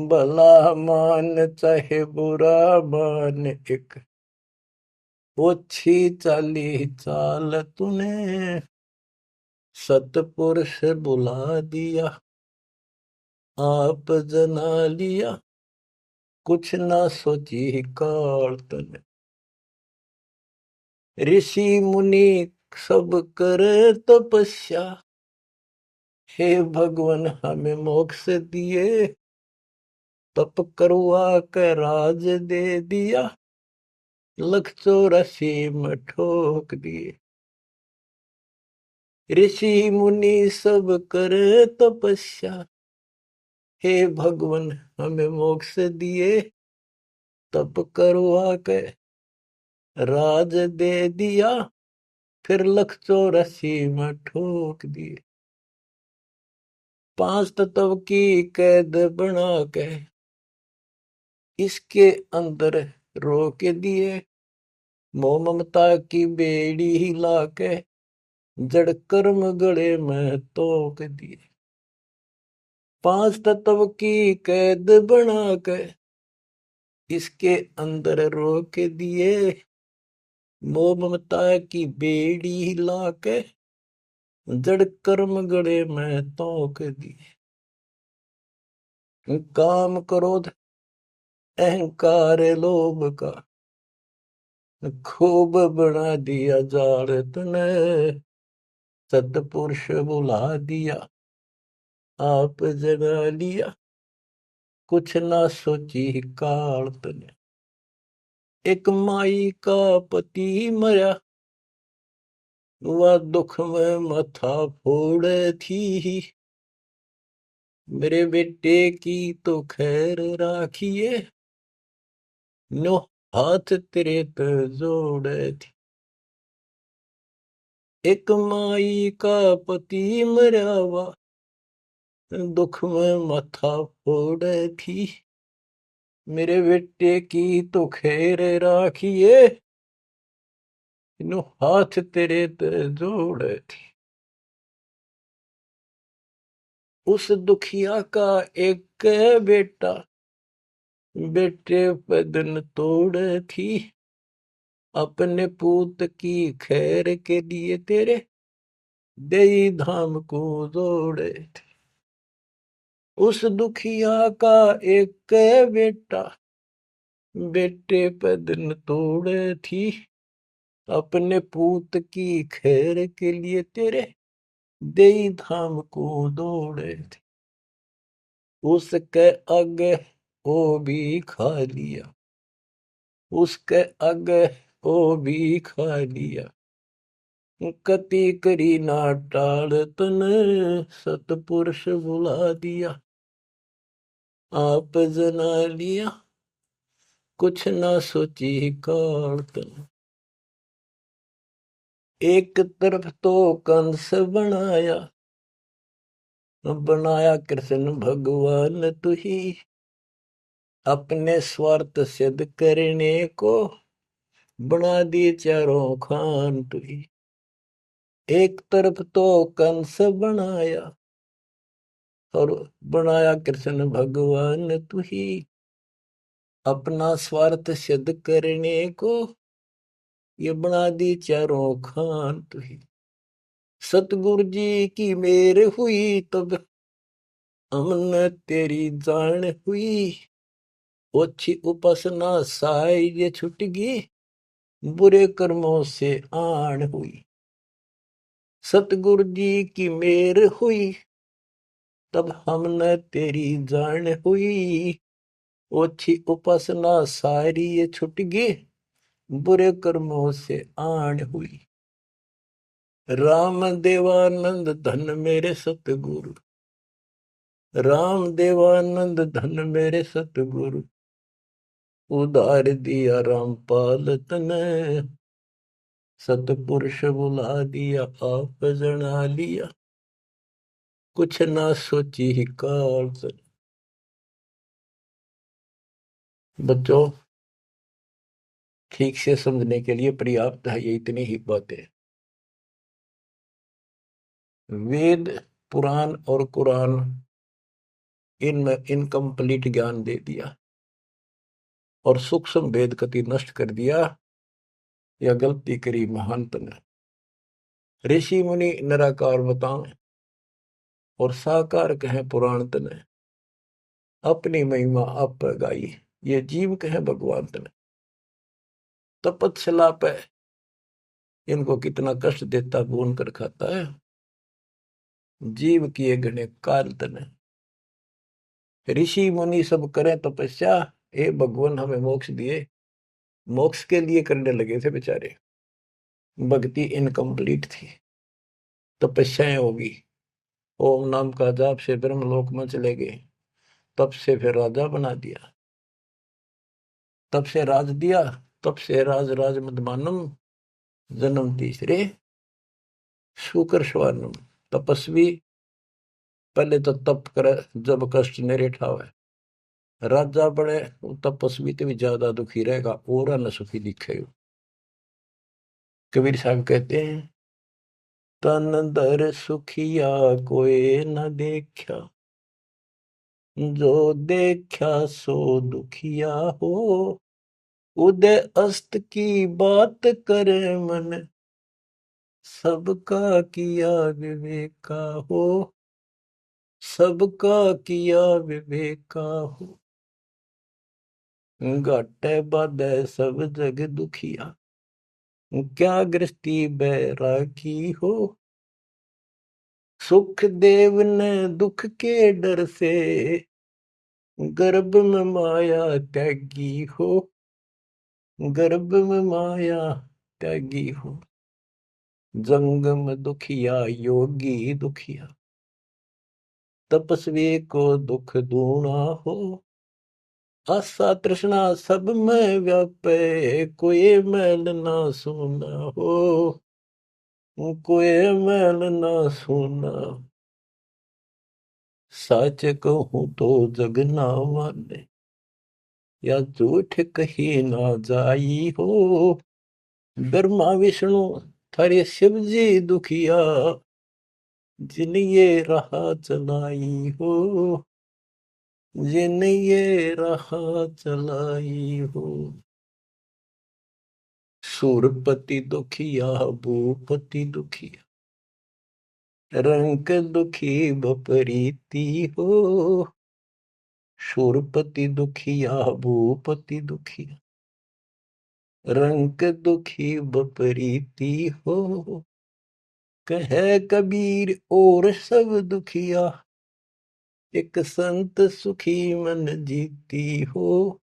भला मान चाहे बुरा मान, एक ओछी चाली चाल तूने। सतपुरुष बुला दिया, आप जना लिया, कुछ ना सोची काल तने। ऋषि मुनि सब करे तपस्या, हे भगवान हमें मोक्ष दिए। तप करवा के राज दे दिया, 184 में ठोक दिए। ऋषि मुनि सब करे तपस्या, हे भगवान हमें मोक्ष दिए। तप करवा के राज दे दिया, फिर 184 में ठोक दिए। 5 तत्व की कैद बना के, इसके अंदर रोक दिए। मोह ममता की बेड़ी हिला के, जड़ कर्म गले में तोक दिए। 5 तत्व की कैद बना के, इसके अंदर रोक दिए। मोह ममता की बेड़ी हिला के, जड़ कर्म गले में तोक दिए। काम क्रोध अहंकार लोभ का खूब बना दिया जाल तने, सतपुरुष बुला दिया, आप जगा लिया, कुछ ना सोची काल तने। एक माई का पति मरा, वह दुख में माथा फोड़े थी, मेरे बेटे की तो खैर राखिए, नो हाथ तेरे पे जोड़े थी। एक माई का पति मरा, वह दुख में माथा फोड़े थी, मेरे बेटे की तो खैर राखिए, नो हाथ तेरे पे जोड़े थी। उस दुखिया का एक बेटा, बेटे पे दिन तोड़े थी, अपने पूत की खैर के लिए तेरे देई धाम को जोड़े थे। उस दुखिया का एक बेटा, बेटे पे दिन तोड़े थी, अपने पूत की खैर के लिए तेरे देई धाम को दौड़े थे। उसके आगे वो भी खा लिया, उसके आगे वो भी खा लिया, कति करी ना टाल तने, सतपुरुष बुला दिया, आप जना लिया, कुछ ना सोची काल तने। एक तरफ तो कंस बनाया, बनाया कृष्ण भगवान तू ही, अपने स्वार्थ सिद्ध करने को बना दिए चारों खान तू ही। एक तरफ तो कंस बनाया, और बनाया कृष्ण भगवान तू ही, अपना स्वार्थ सिद्ध करने को ये बना दी चारों खान तू ही। सतगुरु जी की मेर हुई तब हमने तेरी जान हुई, ओछी उपासना साई ये छुट गई, बुरे कर्मों से आन हुई। सतगुरु जी की मेर हुई तब हमने तेरी जान हुई, ओछी उपासना सारी ये छुट गई, बुरे कर्मों से आन हुई। राम देवानंद धन मेरे सतगुरु, राम देवानंद धन मेरे सतगुरु, उधार दिया रामपाल तने, सतपुरुष बुला दिया, आप जना लिया, कुछ ना सोची ही काल तने। बच्चों, ठीक से समझने के लिए पर्याप्त है ये इतनी ही बातें। वेद, पुराण और कुरान, इनमें इनकम्प्लीट ज्ञान दे दिया और सूक्ष्म भेद कति नष्ट कर दिया, या गलती करी महंत ने। ऋषि मुनि निराकार बताएं और साकार कहें पुराण तने, अपनी महिमा आप गाई, ये जीव कहे भगवान तने। तपस्या पे इनको कितना कष्ट देता, भून कर खाता है, जीव किए गणे काल तने। ऋषि मुनि सब करें तपस्या, हे भगवान हमें मोक्ष दिए, मोक्ष के लिए करने लगे थे बेचारे, भक्ति इनकम्प्लीट थी, तपस्याएं होगी, ओम नाम का जाप से ब्रह्मलोक में चले गए, तब से फिर राजा बना दिया, तब से राज दिया, तब से राज राज मदमानम, जन्म तीसरे शुकर स्वानम। तपस्वी पहले तो तप करे जब कष्ट नहीं ठावे, राजा बड़े तपस्वी तो भी ज्यादा दुखी रहेगा और न सुखी दिखेगा। कबीर साहब कहते हैं, तन दर सुखिया कोई न देखा, जो देखा सो दुखिया हो, उदय अस्त की बात करे मन, सबका किया विवेका हो, सबका किया विवेका हो। घाटे बाधे सब जग दुखिया, क्या गृहस्थी बैरागी हो, सुख देव ने दुख के डर से, गर्भ में माया त्यागी हो, गर्भ में माया त्यागी हो। जंगम दुखिया योगी दुखिया, तपस्वी को दुख दूना हो। आशा तृष्णा सब में व्यापे, कोई मैल ना सुना हो, कोई मैल ना सुना। सच कहूं तो जग ना माने, या झूठ कही ना जाई हो। ब्रह्मा विष्णु थारे शिव जी दुखिया, जिन ये राह चलाई हो, जिन ये राह चलाई हो। सूरपति दुखिया भूपति दुखिया, रंक दुखी बपरीती हो। सूरपति दुखिया भूपति दुखिया, रंक दुखी बपरीती हो। कहे कबीर और सब दुखिया, एक संत सुखी मन जीती हो।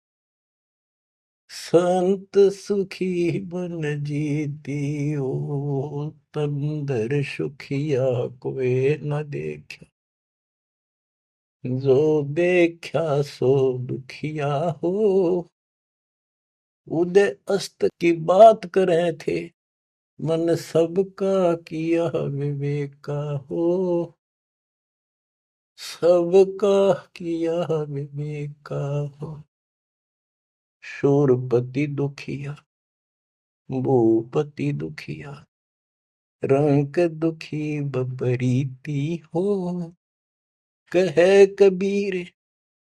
संत सुखी मन जीती हो, तंदर सुखिया कोई न देखा, जो देखा सो दुखिया हो। उदय अस्त की बात करे थे, मन सबका किया विवेका हो। सबका किया विवेका हो। शूरपति दुखिया भूपति दुखिया, रंक दुखी बपरीती हो। कहे कबीर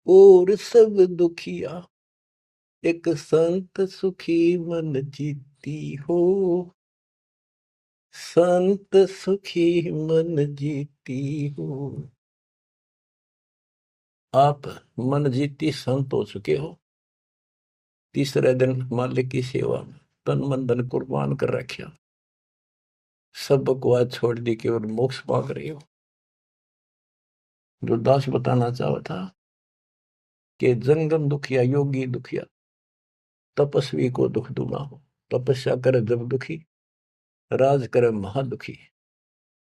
और सब दुखिया, एक संत सुखी मन जीती हो। संत सुखी मन जीती हो। आप मन जीती संत हो चुके हो। तीसरे दिन मालिक की सेवा में तन मन धन कुर्बान कर रखा, सब बकवास छोड़ दी, केवल मोक्ष मांग रही हो। जो दास बताना चाहा था कि जंगम दुखिया योगी दुखिया, तपस्वी को दुख दूना हो। तपस्या करे जब दुखी, राज करे महादुखी।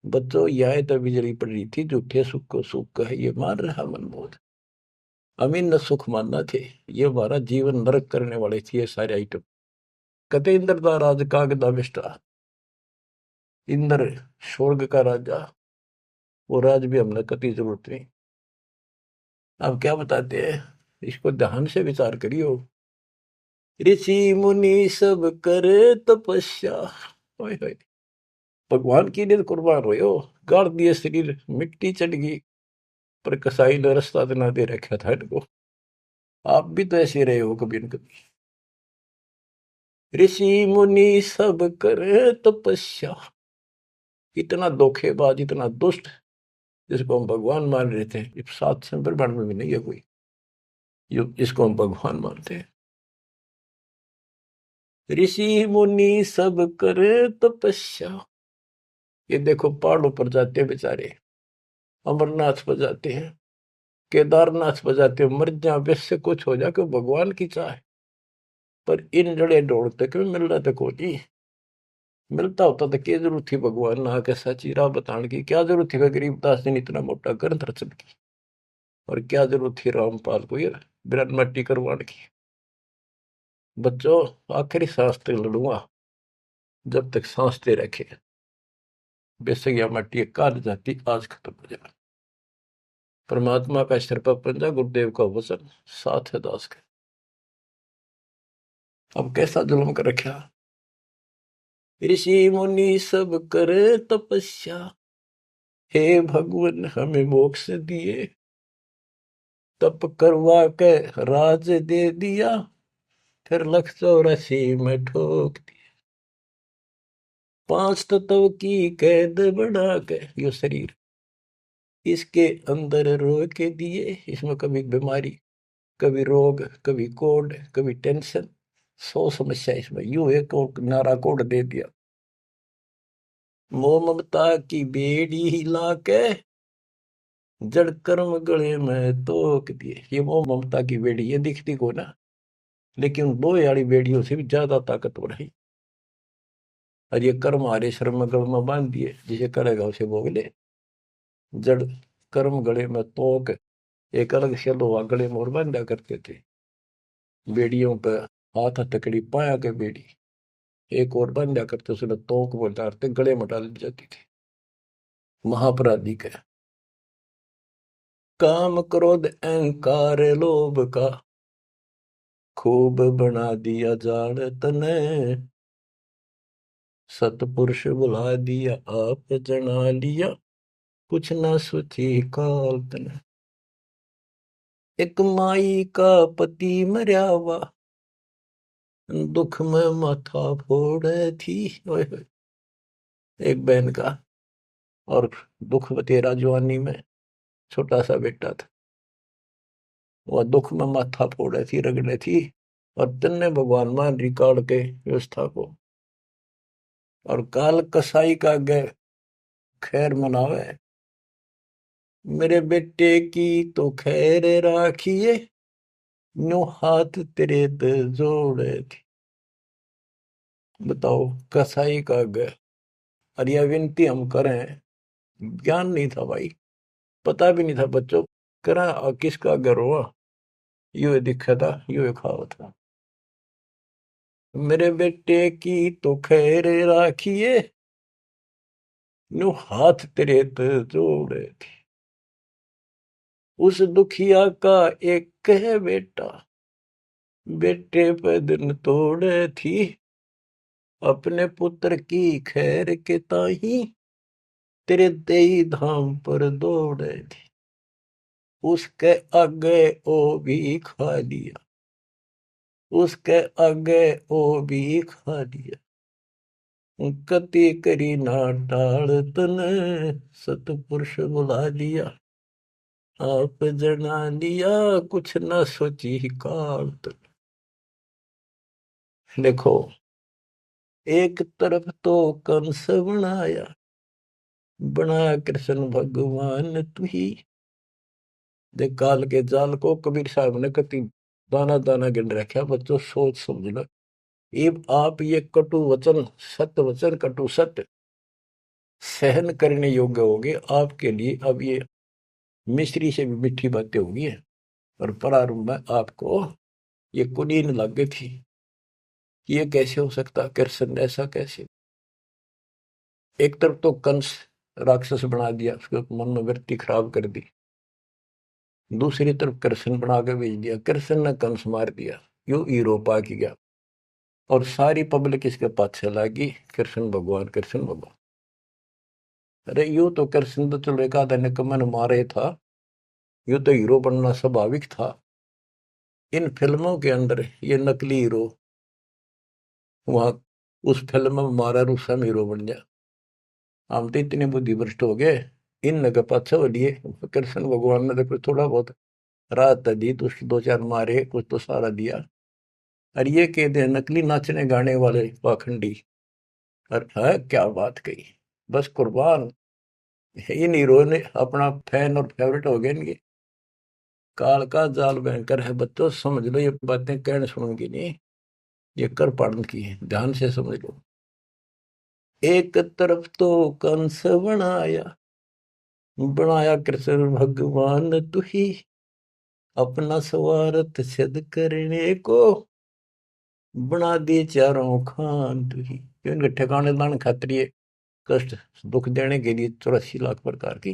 बच्चों यह तो बिजली पड़ रही थी, झूठे सुख को सुख कहे ये मान रहा मनमोद। अमीन न सुख मानना थे, ये हमारा जीवन नरक करने वाले थे ये सारे आइटम। कते इंद्र का राज कागदा बिष्टा, इंद्र स्वर्ग का राजा, वो राज भी हमने कति जरूरत नहीं। अब क्या बताते हैं, इसको ध्यान से विचार करियो। ऋषि मुनि सब करे तपस्या, ओए होए, भगवान की लिए कुर्बान हो, गाड़ दिए शरीर, मिट्टी चढ़ गई, पर कसाई ने रास्ता ना दे रखा था इनको। आप भी तो ऐसे रहे हो कभी न कभी। ऋषि मुनि सब करे तपस्या, इतना धोखेबाज इतना दुष्ट जिसको हम भगवान मान रहे थे, सात संप्रमण में भी नहीं है कोई जिसको हम भगवान मानते हैं। ऋषि मुनि सब करे तपस्या, ये देखो पहाड़ों पर जाते हैं बेचारे, अमरनाथ पर जाते हैं, केदारनाथ पर जाते हैं, मर जा वैसे कुछ हो जाए भगवान की चाह। पर इन जड़े ढोड़ते क्यों मिल रहा था कोई, मिलता होता तो क्या जरूरत थी भगवान ना के सच्ची राह बताने की। क्या जरूरत थी गरीबदास ने इतना मोटा ग्रंथ रचन की, और क्या जरूरत थी रामपाल को ये बिरन मट्टी करवाने की। बच्चों आखिरी सांस तक लड़ूंगा, जब तक सांस दे रखे। बेशक यह मट्टी काट जाती, आज खत्म हो जाए। परमात्मा का सिर पर पंजा, गुरुदेव का वचन साथ है दास का। अब कैसा जुल्म कर रखा। ऋषि मुनि सब करे तपस्या, हे भगवान हमें मोक्ष दिए। तप करवा के राज दे दिया, फिर 184 में ठोक दिया। 5 तत्व की कैद बढ़ा के यो शरीर इसके अंदर रोक के दिए। इसमें कभी बीमारी, कभी रोग, कभी कोड, कभी टेंशन, 100 समस्या इसमें। यूं एक और नारा कोड दे दिया, मोह ममता की बेड़ी हिला के जड़ कर्म गले में तोक दिए। ये मोह ममता की बेड़ी, ये दिखती को ना, लेकिन दो यारी बेड़ियों से भी ज्यादा ताकतवर है। और ये कर्म हमारे श्रम गल में बांध दिए, जिसे करेगा उसे भोग ले। जड़ कर्म गले में तोक, एक अलग से लोहा गले में और बांधा करते थे। बेड़ियों पे हाथ हथकड़ी पाया के बेड़ी एक और बांधा करते, उसने तोक में डालते, गले में डाल दी जाती थी। महापराधी का काम क्रोध अहंकार लोभ का खूब बना दिया जान तने, सतपुरुष बुला दिया आप जना लिया, कुछ न सोची काल तने। एक माई का पति मरया हुआ दुख में माथा फोड़े थी। ओए होए। एक बहन का और दुख तेरा जवानी में छोटा सा बेटा था, वह दुख में माथा फोड़े थी, रगड़े थी। और तन्ने भगवान मान रिकॉर्ड के व्यवस्था को, और काल कसाई का गे खैर मनावे, मेरे बेटे की तो खैर राखिए, नो हाथ तेरे ते जोड़े थी। बताओ, कसाई का गे। और यह विनती हम करें, ज्ञान नहीं था भाई, पता भी नहीं था बच्चों, करा और किसका घर हुआ, यू दिखा था, यू खावा था। मेरे बेटे की तो खैर राखिए, नो हाथ तेरे ते जोड़े थी। उस दुखिया का एक है बेटा, बेटे पे दिन तोड़े थी, अपने पुत्र की खैर के ताही तेरे तेई धाम पर दौड़े थी। उसके आगे ओ भी खा लिया, उसके आगे ओ भी खा लिया, कति करी ना टाल तने, सतपुरुष बुला लिया आप जना लिया, कुछ न सोची काल तने। देखो, एक तरफ तो कंस बनाया, बनाया कृष्ण भगवान तू ही। देख काल के जाल को कबीर साहब ने कति दाना दाना गिन रखा। बच्चों सोच समझ लो, ये आप ये कटु वचन, सत्य वचन कटु सत्य सहन करने योग्य होगे आपके लिए। अब ये मिश्री से भी मीठी बातें होगी। और प्रारंभ में आपको ये कुनीन लग गई थी, ये कैसे हो सकता, कृष्ण ऐसा कैसे। एक तरफ तो कंस राक्षस बना दिया, उसके मन में वृत्ति खराब कर दी। दूसरी तरफ कृष्ण बना के भेज दिया, कृष्ण ने कंस मार दिया, यू हीरो पा की गया। और सारी पब्लिक इसके पाछे लगी, कृष्ण भगवान कृष्ण भगवान। अरे यू तो कृष्ण तो चलो एक आधा निकम्मन मारे था, यू तो हीरो बनना स्वाभाविक था। इन फिल्मों के अंदर ये नकली हीरो, वहां उस फिल्म में मारा रूसम हीरो बन जा। हम तो इतने बुद्धि भ्रष्ट हो गए, इन नगर पाछे लिए कृष्ण भगवान ने देखो थोड़ा बहुत राहत दी, तो उसके दो चार मारे, कुछ तो सारा दिया। और ये कहते हैं नकली नाचने गाने वाले पाखंडी। और है क्या बात कही, बस कुर्बान। इन हीरो ने अपना फैन और फेवरेट हो गए इनके। काल का जाल भयंकर है बच्चों, समझ लो, ये बातें कहने सुनूंगी नहीं, ये कर पाड़न की है, ध्यान से समझ लो। एक तरफ तो कंस बनाया, बनाया कृष्ण भगवान तू ही, अपना स्वार्थ सिद्ध करने को बना दिए चारों खान तू ही। इनके ठिकाने लाने खातिर ये कष्ट दुख देने के लिए 84 लाख प्रकार की,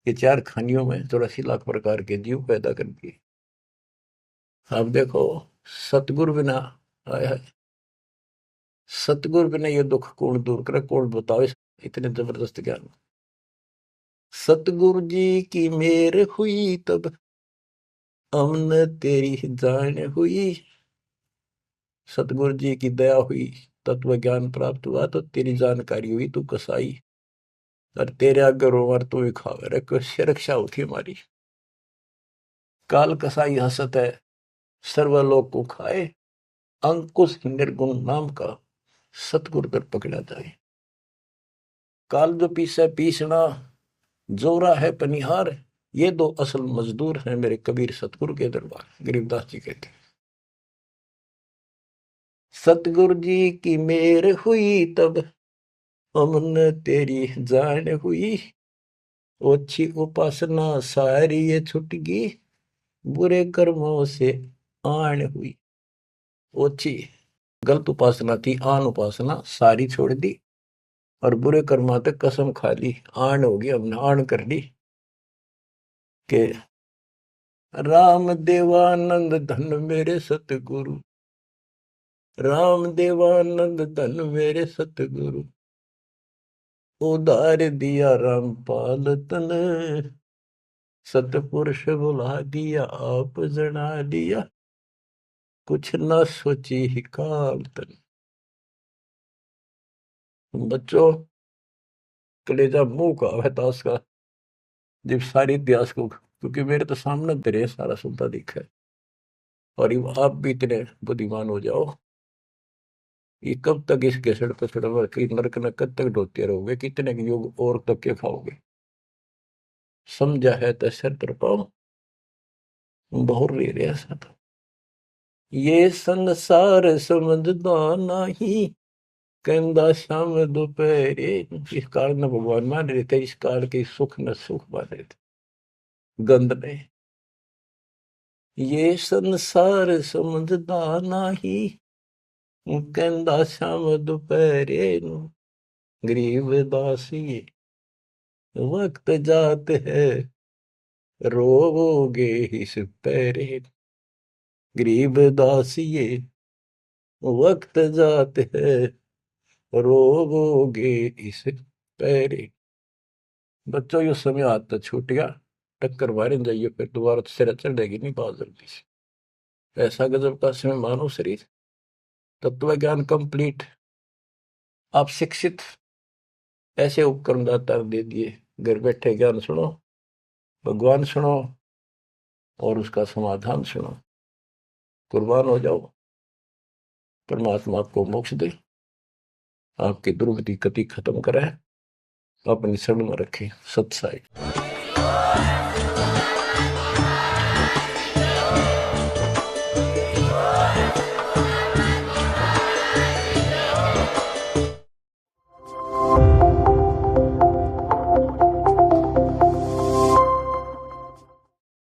ये चार खानियों में 84 लाख प्रकार के जीव पैदा कर दिए। अब देखो, सतगुरु बिना, आया है, सतगुरु बिना ये दुख कौन दूर करे, कौन बताओ इतने जबरदस्त ज्ञान। सतगुरु जी की मेर हुई तब हमने तेरी जान हुई। सतगुरु जी की दया हुई, तत्व ज्ञान प्राप्त हुआ, तो तेरी जानकारी हुई, तू कसाई। और तेरे आगे रोवर तू ही खावे रे, कैसे रक्षा होती हमारी। काल कसाई हसत है, सर्वलोक को खाए, अंकुश निर्गुण नाम का सतगुरु दर पकड़ा जाए। काल जो पीसे पीसना, जोरा है पनिहार, ये दो असल मजदूर हैं मेरे कबीर सतगुरु के दरबार। गरीबदास जी कहते हैं, सतगुरु जी की मेर हुई तब हमने तेरी जान हुई, ओछी उपासना सारी ये छुट गई, बुरे कर्मों से आन हुई। ओछी गलत उपासना थी, आन उपासना सारी छोड़ दी, और बुरे कर्मा तक कसम खा ली, आन होगी, हमने आन कर ली के राम देवानंद धन मेरे सतगुरु, राम देवानंद धन मेरे सतगुरु, उधार दिया रामपाल तन, सतपुरुष बुला दिया आप जना दिया, कुछ न सोची ही काल तन। बच्चों, कलेजा मुंह का है ताश का, जब सारी इतिहास को, क्योंकि मेरे तो सामने तेरे सारा सुनता दिखा है, और ये आप भी इतने बुद्धिमान हो जाओ, ये कब तक इस घसड़ पसड़ की नरक न कब तक ढोते रहोगे, कितने युग और तक के खाओगे। समझा है तो सर तर पाओ, बहुर ले रहे ऐसा तो ये संसार समझदा नहीं, कहंदा शाम दोपहरे। इस काल न भगवान मान रहे थे, इस काल के सुख न सुख मान रहे थे गंद ने। ये संसार समझदा नहीं, कहंदा शाम दोपहरे, गरीब दासी वक्त जात है, रोवोगे इस पैरे। गरीब दासिये वक्त जात है, रोवोगे इस पैरे। बच्चों ये समय आता छूट गया, टक्कर मारे जाइए, फिर दोबारा तो सिर चढ़ेगी नहीं बहुत जल्दी से। ऐसा गजब का समय मानो शरीर, तत्व ज्ञान कंप्लीट, आप शिक्षित, ऐसे उपकरण दाता दे दिए, घर बैठे ज्ञान सुनो, भगवान सुनो, और उसका समाधान सुनो, कुर्बान हो जाओ, परमात्मा आपको मोक्ष दे, आपकी दुर्गति कति खत्म करे, अपनी शरण में रखे। सत्साई।